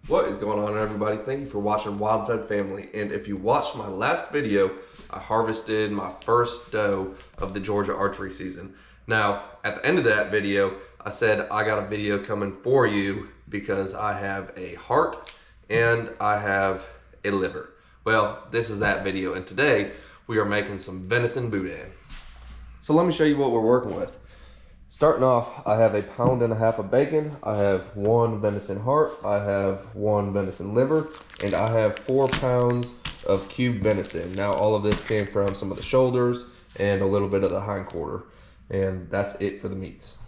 What is going on, everybody? Thank you for watching Wild Fed Family. And if you watched my last video, I harvested my first doe of the Georgia archery season. Now, at the end of that video, I said I got a video coming for you because I have a heart and I have a liver. Well, this is that video, and today we are making some venison boudin. So let me show you what we're working with. Starting off, I have 1.5 pounds of bacon, I have 1 venison heart, I have 1 venison liver, and I have 4 pounds of cubed venison. Now all of this came from some of the shoulders and a little bit of the hindquarter, and that's it for the meats.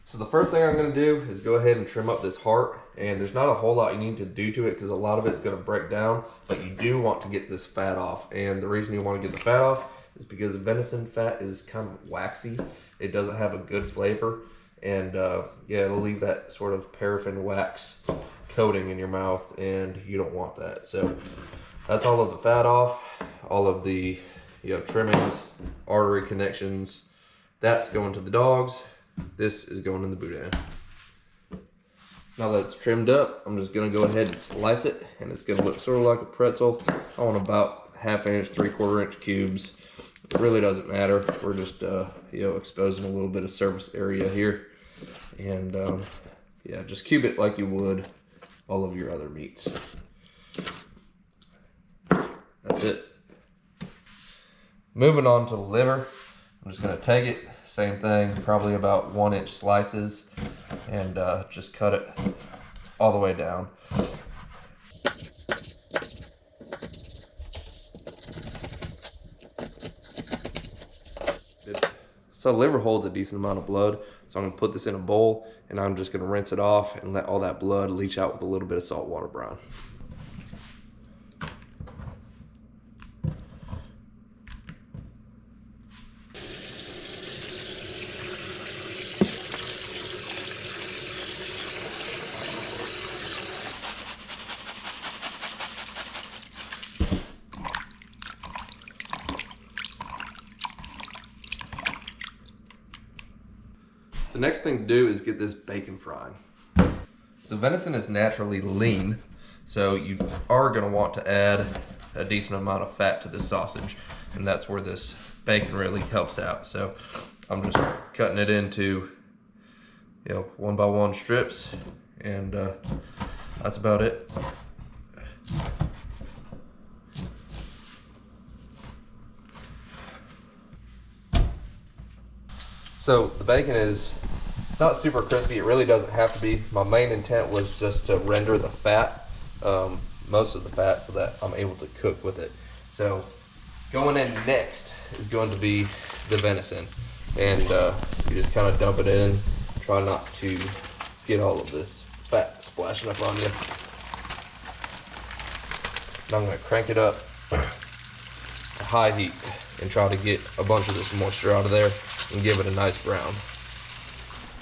So the first thing I'm going to do is go ahead and trim up this heart, and there's not a whole lot you need to do to it because a lot of it's going to break down, but you do want to get this fat off. And the reason you want to get the fat off is because the venison fat is kind of waxy. It doesn't have a good flavor, and yeah, it'll leave that sort of paraffin wax coating in your mouth, and you don't want that. So that's all of the fat off, all of the trimmings, artery connections. That's going to the dogs. This is going in the boudin. Now that it's trimmed up, I'm just gonna go ahead and slice it, and it's gonna look sort of like a pretzel. I want about 1/2 inch, 3/4 inch cubes. It really doesn't matter. We're just exposing a little bit of surface area here, and yeah, just cube it like you would all of your other meats. That's it. Moving on to the liver, I'm just gonna take it, same thing, probably about 1-inch slices, and just cut it all the way down. So the liver holds a decent amount of blood, so I'm gonna put this in a bowl, and I'm just gonna rinse it off and let all that blood leach out with a little bit of salt water brine. The next thing to do is get this bacon frying. So venison is naturally lean, so you are going to want to add a decent amount of fat to this sausage, and that's where this bacon really helps out. So I'm just cutting it into 1 by 1 strips, and that's about it. So the bacon is not super crispy. It really doesn't have to be. My main intent was just to render the fat, most of the fat, so that I'm able to cook with it. So going in next is going to be the venison, and you just kind of dump it in. Try not to get all of this fat splashing up on you. And I'm going to crank it up to high heat and try to get a bunch of this moisture out of there and give it a nice brown.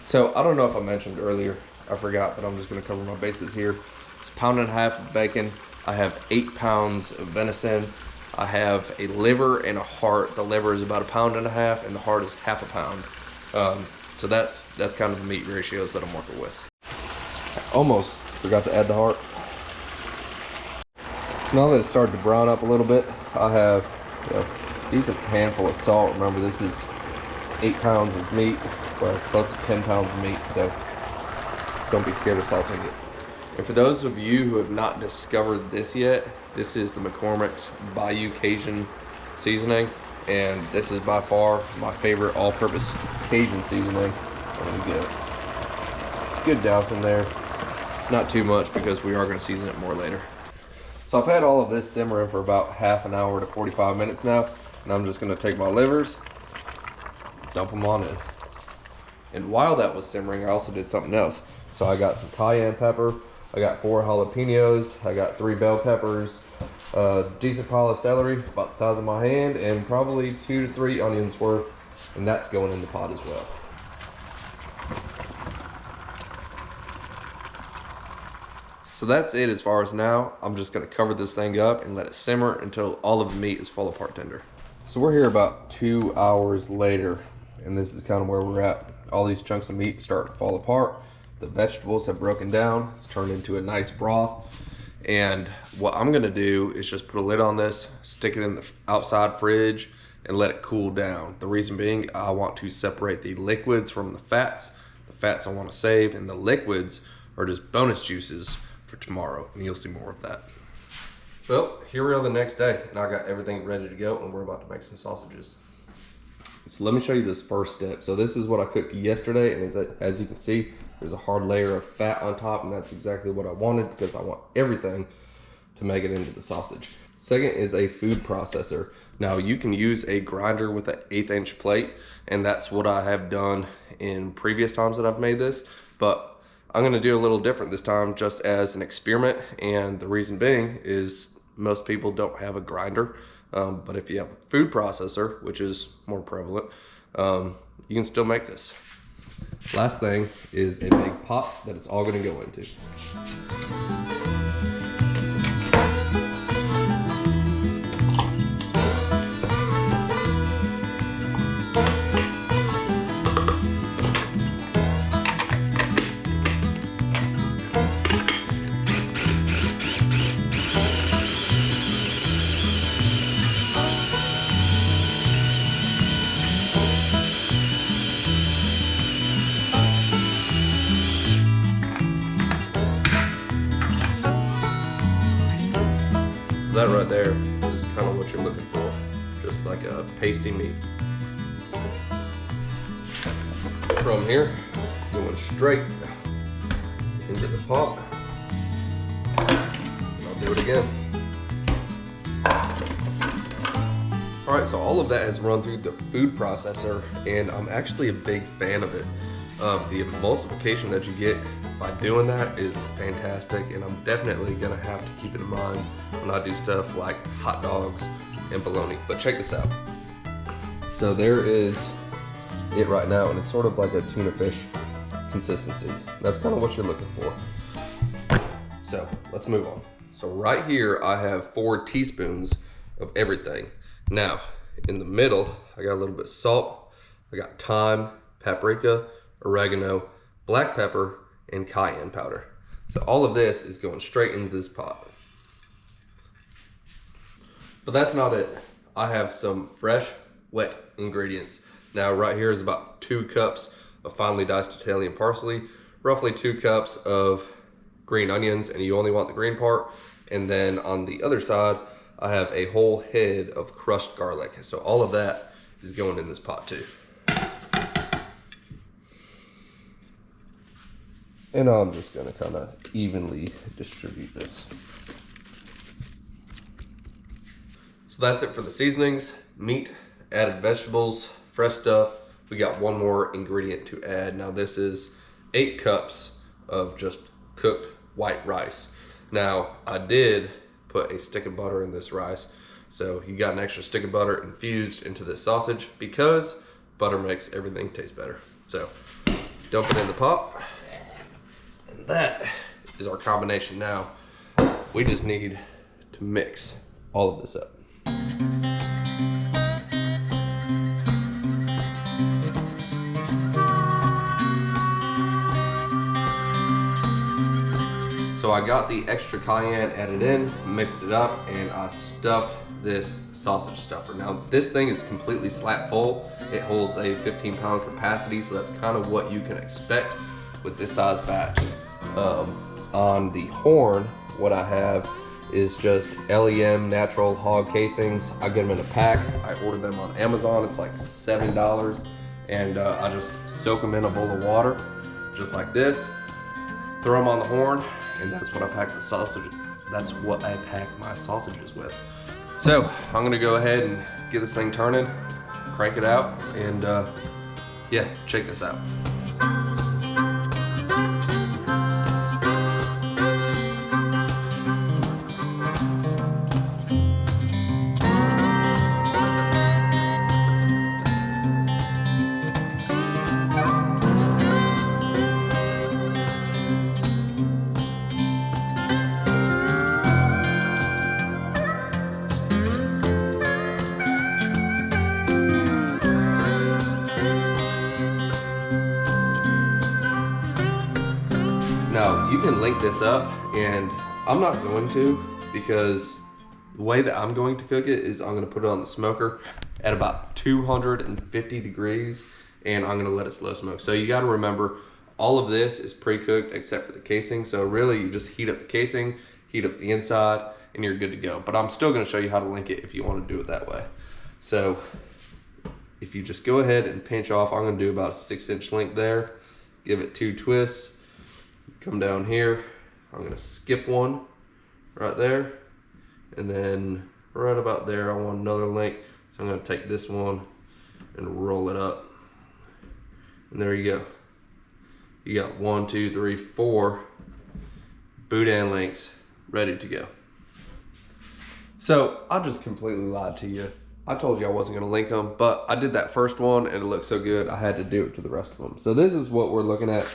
So I don't know if I mentioned earlier, I forgot, but I'm just gonna cover my bases here. It's 1.5 pounds of bacon. I have 8 pounds of venison. I have a liver and a heart. The liver is about 1.5 pounds and the heart is 1/2 pound. So that's kind of the meat ratios that I'm working with. I almost forgot to add the heart. So now that it's started to brown up a little bit, I have a decent handful of salt. Remember, this is 8 pounds of meat, or close to 10 pounds of meat, so don't be scared of salting it. And for those of you who have not discovered this yet, this is the McCormick's Bayou Cajun seasoning, and this is by far my favorite all-purpose Cajun seasoning. I'm gonna get a good douse in there, not too much because we are gonna season it more later. So I've had all of this simmering for about 1/2 hour to 45 minutes now, and I'm just gonna take my livers, dump them on in. And while that was simmering, I also did something else. So I got some cayenne pepper, I got 4 jalapenos, I got 3 bell peppers, a decent pile of celery, about the size of my hand, and probably 2 to 3 onions worth, and that's going in the pot as well. So that's it as far as now. I'm just gonna cover this thing up and let it simmer until all of the meat is fall apart tender. So we're here about 2 hours later, and this is kind of where we're at. All these chunks of meat start to fall apart, The vegetables have broken down. It's turned into a nice broth. And what I'm gonna do is just put a lid on this, stick it in the outside fridge, and let it cool down. The reason being, I want to separate the liquids from the fats. The fats I want to save, and the liquids are just bonus juices for tomorrow, and you'll see more of that. Well, here we are the next day, and I got everything ready to go, and we're about to make some sausages. So let me show you this first step. So this is what I cooked yesterday, and as you can see, there's a hard layer of fat on top, and that's exactly what I wanted because I want everything to make it into the sausage. Second is a food processor. Now you can use a grinder with an 1/8 inch plate, and that's what I have done in previous times that I've made this, but I'm gonna do a little different this time just as an experiment, and the reason being is most people don't have a grinder, but if you have a food processor, which is more prevalent, you can still make this. Last thing is a big pot that it's all gonna go into. That right there is kind of what you're looking for, just like a pasty meat. From here, going straight into the pot. And I'll do it again. All right, so all of that has run through the food processor, and I'm actually a big fan of it. The emulsification that you get by doing that is fantastic, and I'm definitely gonna have to keep it in mind when I do stuff like hot dogs and bologna. But check this out. So there is it right now, and it's sort of like a tuna fish consistency. That's kind of what you're looking for. So let's move on. So right here, I have 4 teaspoons of everything. Now, in the middle, I got a little bit of salt, I got thyme, paprika, oregano, black pepper, and cayenne powder. So all of this is going straight into this pot. But that's not it. I have some fresh, wet ingredients. Now right here is about 2 cups of finely diced Italian parsley, roughly 2 cups of green onions, and you only want the green part. And then on the other side, I have a whole head of crushed garlic. So all of that is going in this pot too. And I'm just gonna kind of evenly distribute this. So that's it for the seasonings, meat, added vegetables, fresh stuff. We got one more ingredient to add. Now this is 8 cups of just cooked white rice. Now I did put a stick of butter in this rice. So you got an extra stick of butter infused into this sausage because butter makes everything taste better. So let's dump it in the pot. And that is our combination now. We just need to mix all of this up. So I got the extra cayenne added in, mixed it up, and I stuffed this sausage stuffer. Now this thing is completely slap full. It holds a 15-pound capacity, so that's kind of what you can expect with this size batch. On the horn, what I have is just LEM natural hog casings. I get them in a pack. I ordered them on Amazon. It's like $7, and I just soak them in a bowl of water, just like this. Throw them on the horn, and that's what I pack the sausage. That's what I pack my sausages with. So I'm gonna go ahead and get this thing turning, crank it out, and yeah, check this out. can link this up, and I'm not going to, because the way that I'm going to cook it is I'm gonna put it on the smoker at about 250 degrees, and I'm gonna let it slow smoke. So you gotta remember, all of this is pre-cooked except for the casing. So really you just heat up the casing, heat up the inside, and you're good to go. But I'm still gonna show you how to link it if you wanna do it that way. So if you just go ahead and pinch off, I'm gonna do about a 6-inch link there, give it 2 twists, come down here, I'm gonna skip one right there, and then right about there, I want another link. So I'm gonna take this one and roll it up. And there you go. You got 1, 2, 3, 4 boudin links ready to go. So I just completely lied to you. I told you I wasn't gonna link them, but I did that first one and it looked so good, I had to do it to the rest of them. So this is what we're looking at.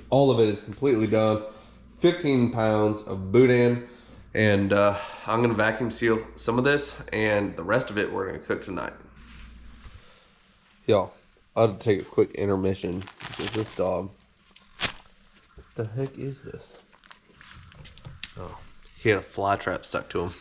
All of it is completely done. 15 pounds of boudin. And I'm gonna vacuum seal some of this, and the rest of it we're gonna cook tonight. Y'all, I'll take a quick intermission because this dog, what the heck is this? Oh, he had a fly trap stuck to him.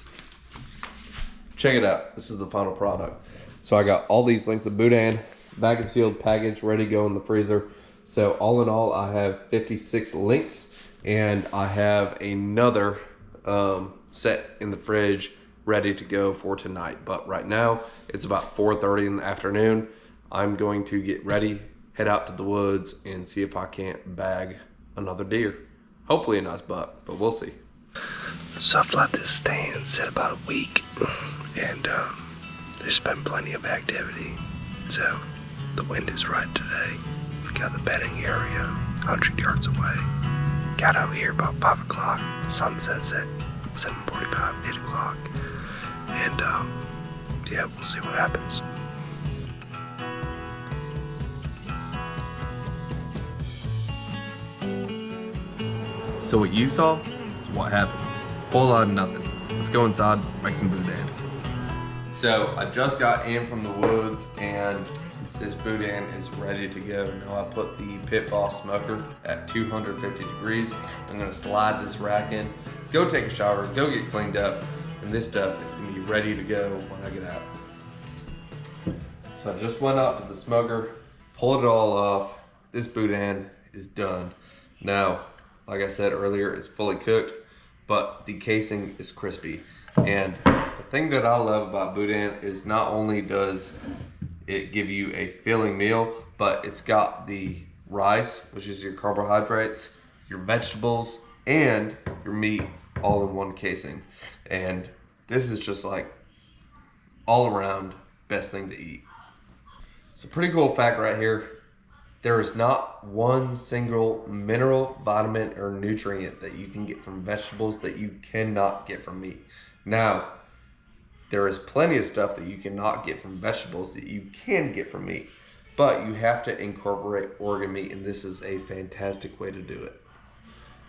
Check it out, this is the final product. So I got all these links of boudin, vacuum sealed package, ready to go in the freezer. So all in all, I have 56 links, and I have another set in the fridge ready to go for tonight. But right now it's about 4:30 in the afternoon. I'm going to get ready, head out to the woods, and see if I can't bag another deer. Hopefully a nice buck, but we'll see. So I've let this stand sit about a week, and there's been plenty of activity. So the wind is right today. We got the bedding area 100 yards away. Got out here about 5 o'clock. The sun sets at 7:45, 8 o'clock. And yeah, we'll see what happens. So what you saw is what happened. Whole lot of nothing. Let's go inside, make some boudin. So I just got in from the woods, and this boudin is ready to go. Now I put the Pit Boss smoker at 250 degrees. I'm gonna slide this rack in, go take a shower, go get cleaned up, and this stuff is gonna be ready to go when I get out. So I just went out to the smoker, pulled it all off. This boudin is done. Now, like I said earlier, it's fully cooked, but the casing is crispy. And the thing that I love about boudin is not only does it give you a filling meal, but it's got the rice, which is your carbohydrates, your vegetables, and your meat all in one casing. And this is just like all around best thing to eat. It's a pretty cool fact right here. There is not one single mineral, vitamin, or nutrient that you can get from vegetables that you cannot get from meat. Now, there is plenty of stuff that you cannot get from vegetables that you can get from meat, but you have to incorporate organ meat, and this is a fantastic way to do it.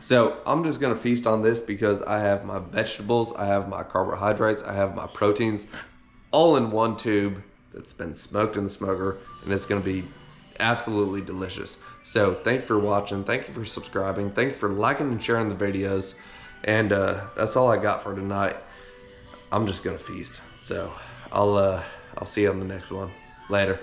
So I'm just gonna feast on this because I have my vegetables, I have my carbohydrates, I have my proteins, all in one tube that's been smoked in the smoker, and it's gonna be absolutely delicious. So thank you for watching, thank you for subscribing, thank you for liking and sharing the videos, and that's all I got for tonight. I'm just gonna feast. So I'll see you on the next one. Later.